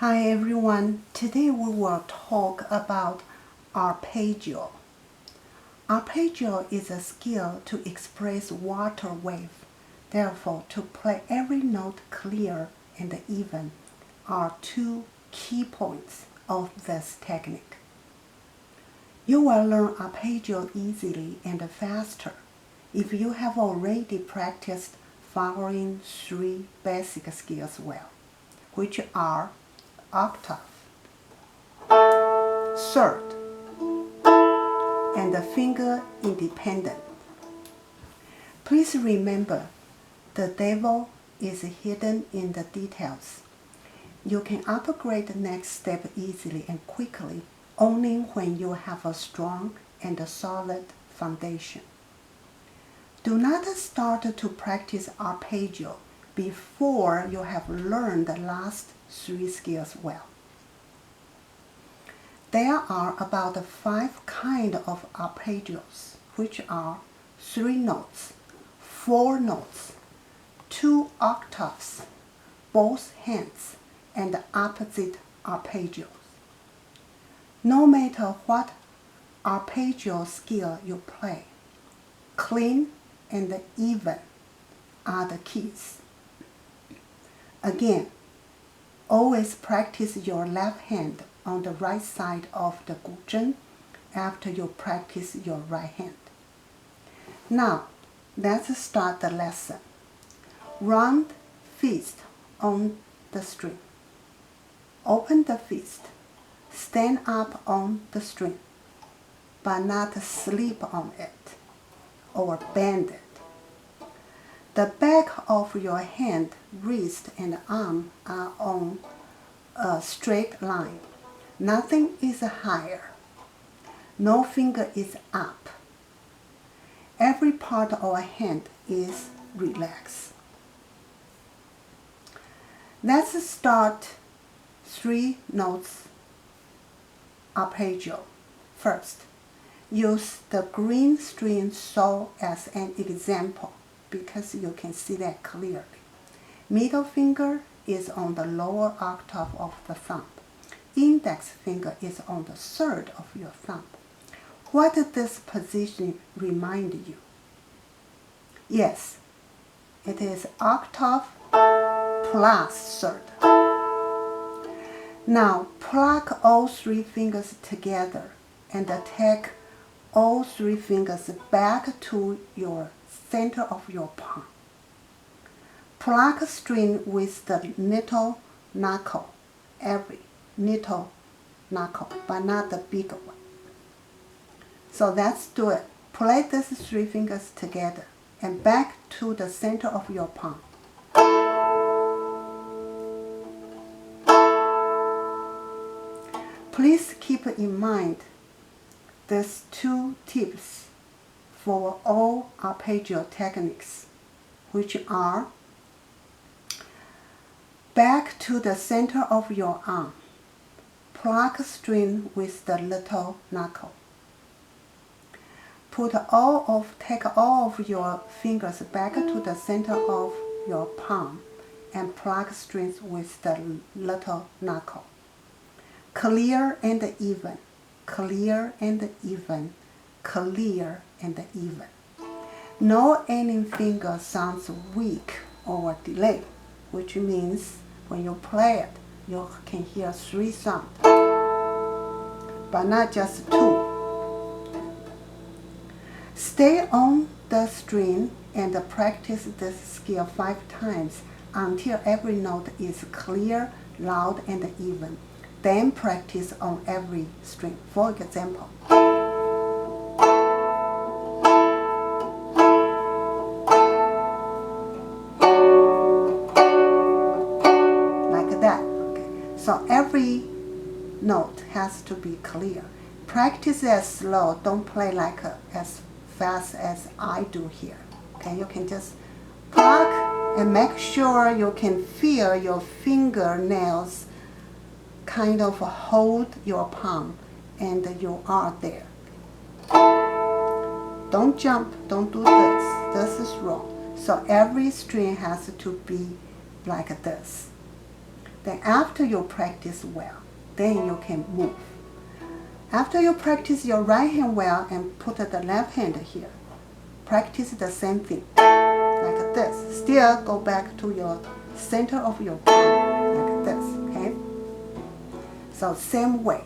Hi everyone, today we will talk about arpeggio. Arpeggio is a skill to express water wave. Therefore, to play every note clear and even are two key points of this technique. You will learn arpeggio easily and faster if you have already practiced following three basic skills well, which are octave, third, and finger independent. Please remember, the devil is hidden in the details. You can upgrade the next step easily and quickly only when you have a strong and solid foundation. Do not start to practice arpeggio before you have learned the last three skills well. There are about 5 kinds of arpeggios, which are 3 notes, 4 notes, 2 octaves, both hands, and opposite arpeggios. No matter what arpeggio skill you play, clean and even are the keys. Again, always practice your left hand on the right side of the guzheng after you practice your right hand. Now, let's start the lesson. Round fist on the string. Open the fist. Stand up on the string, but not sleep on it or bend it. The back of your hand, wrist, and arm are on a straight line. Nothing is higher. No finger is up. Every part of a hand is relaxed. Let's start 3 notes arpeggio. First, use the green string saw as an example because you can see that clearly. Middle finger is on the lower octave of the thumb. Index finger is on the third of your thumb. What does this position remind you? Yes, it is octave plus third. Now plug all 3 fingers together and take all 3 fingers back to your center of your palm. Pluck string with the little knuckle, every little knuckle, but not the big one. So let's do it. Play these 3 fingers together and back to the center of your palm. Please keep in mind these 2 tips for all arpeggio techniques, which are back to the center of your arm, pluck string with the little knuckle. Take all of your fingers back to the center of your palm and pluck strings with the little knuckle. Clear and even, clear and even, clear and even. No ending finger sounds weak or delayed, which means when you play it, you can hear 3 sounds, but not just 2. Stay on the string and practice this skill 5 times until every note is clear, loud, and even. Then practice on every string. For example, like that. Okay. So every note has to be clear. Practice as slow. Don't play like as fast as I do here. Okay, you can just pluck and make sure you can feel your fingernails kind of hold your palm and you are there. Don't jump, don't do this. This is wrong. So every string has to be like this. Then after you practice well, then you can move. After you practice your right hand well and put the left hand here, practice the same thing, like this. Still go back to your center of your palm, like this, okay? So same way.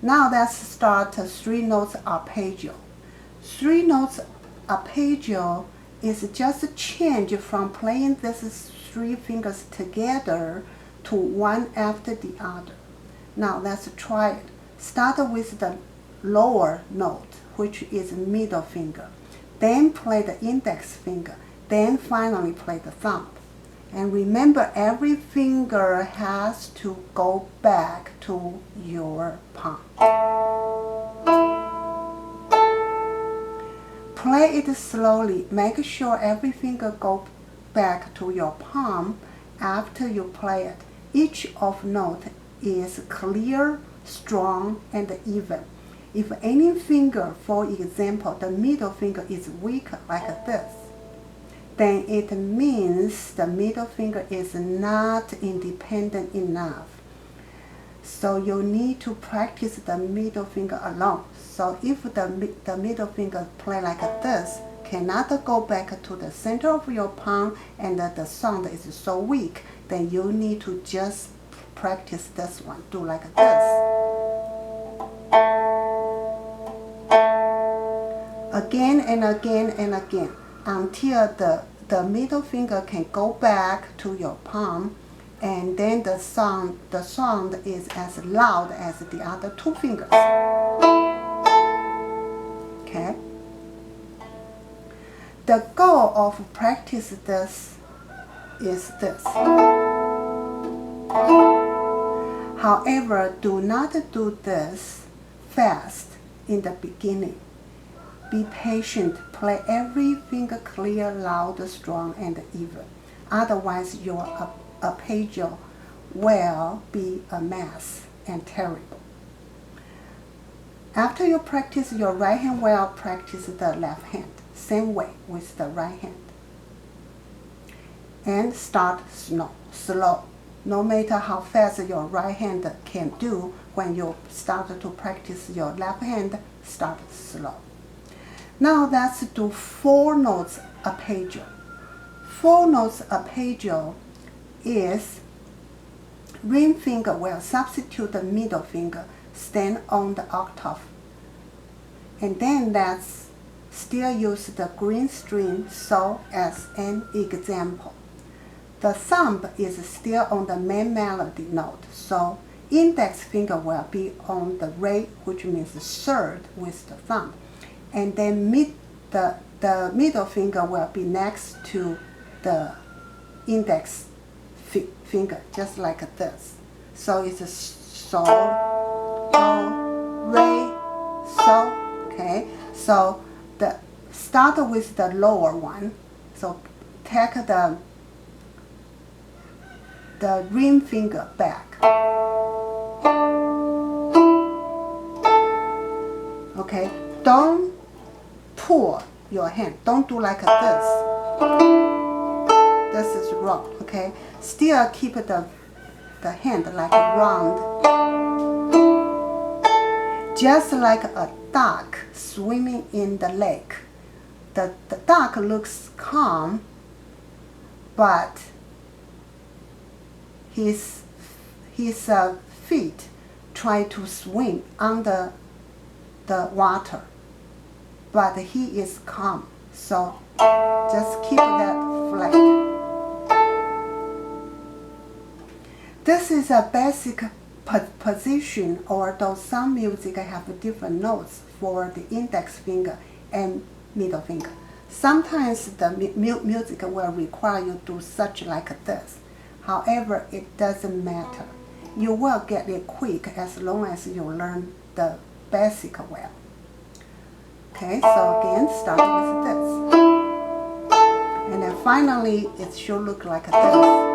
Now let's start 3 notes arpeggio. 3 notes arpeggio is just a change from playing these 3 fingers together to one after the other. Now let's try it. Start with the lower note, which is middle finger. Then play the index finger. Then finally play the thumb. And remember, every finger has to go back to your palm. Play it slowly. Make sure every finger goes back to your palm after you play it. Each of note is clear, strong, and even. If any finger, for example, the middle finger is weak like this, then it means the middle finger is not independent enough. So you need to practice the middle finger alone. So if the middle finger play like this, cannot go back to the center of your palm, and the sound is so weak, then you need to just practice this one. Do like this. Again and again and again, until the middle finger can go back to your palm, and then the sound is as loud as the other 2 fingers. Okay? The goal of practice this is this. However, do not do this fast in the beginning. Be patient. Play every finger clear, loud, strong, and even. Otherwise, your arpeggio will be a mess and terrible. After you practice your right hand well, practice the left hand. Same way with the right hand. And start slow. No matter how fast your right hand can do, when you start to practice your left hand, start slow. Now let's do 4 notes arpeggio. 4 notes arpeggio is ring finger will substitute the middle finger, stand on the octave. And then let's still use the green string so as an example. The thumb is still on the main melody note, so index finger will be on the re, which means third with the thumb. And then the middle finger will be next to the index finger, just like this. So it's a so, do, re, so, okay? So start with the lower one. So take the ring finger back. Okay, don't pull your hand. Don't do like this. This is wrong, okay? Still keep the hand like round. Just like a duck swimming in the lake. The duck looks calm, but his feet try to swim under the water, but he is calm. So just keep that flat. This is a basic position, although some music have different notes for the index finger and middle finger. Sometimes the music will require you to do such like this. However, it doesn't matter. You will get it quick as long as you learn the basic well. Okay, so again, start with this. And then finally, it should look like this.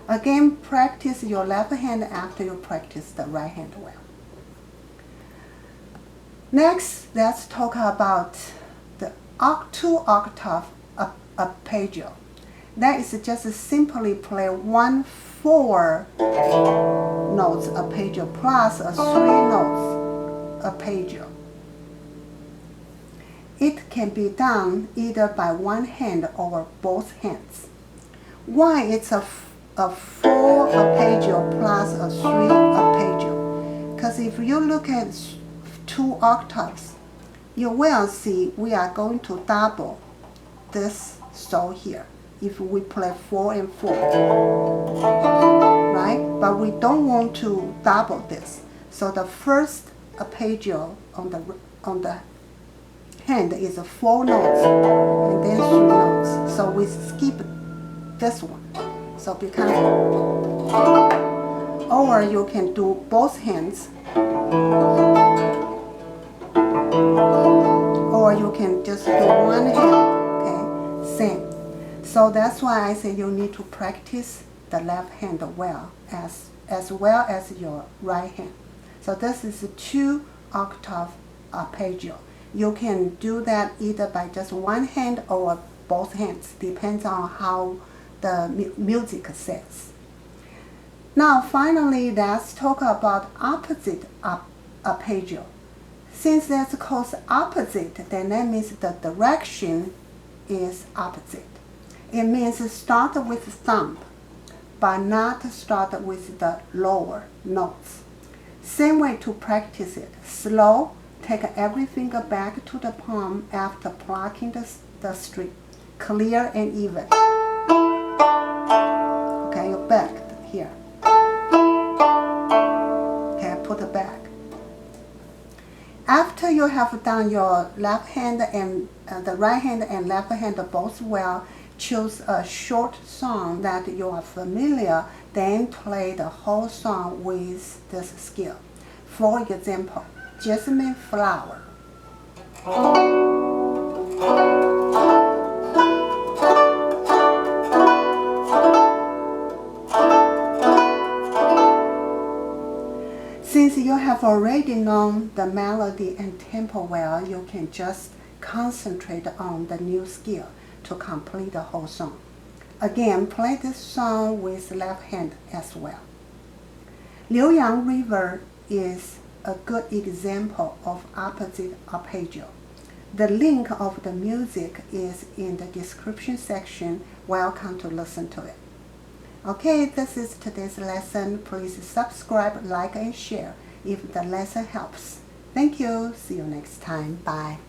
Again, practice your left hand after you practice the right hand well. Next, let's talk about the 2 octave arpeggio. That is just simply play 1 4 notes arpeggio plus a 3 notes arpeggio. It can be done either by one hand or both hands. Why it's a 4 arpeggio plus a 3 arpeggio? Because if you look at 2 octaves, you will see we are going to double this so here if we play 4 and 4, right? But we don't want to double this. So the first arpeggio on the hand is 4 notes and then 3 notes. So we skip this one. So become, or you can do both hands, or you can just do one hand. Okay, same. So that's why I say you need to practice the left hand well as your right hand. So this is a 2 octave arpeggio. You can do that either by just one hand or both hands, depends on how the music says. Now finally, let's talk about opposite arpeggio. Since that's called opposite, then that means the direction is opposite. It means start with thumb, but not start with the lower notes. Same way to practice it. Slow, take every finger back to the palm after plucking the string. Clear and even. Okay, you're back here. Okay, put it back. After you have done your left hand and the right hand and left hand both well, choose a short song that you are familiar, then play the whole song with this skill. For example, Jasmine Flower. Since you have already known the melody and tempo well, you can just concentrate on the new skill to complete the whole song. Again, play this song with left hand as well. Liuyang River is a good example of opposite arpeggio. The link of the music is in the description section. Welcome to listen to it. Okay, this is today's lesson. Please subscribe, like, and share if the lesson helps. Thank you. See you next time. Bye.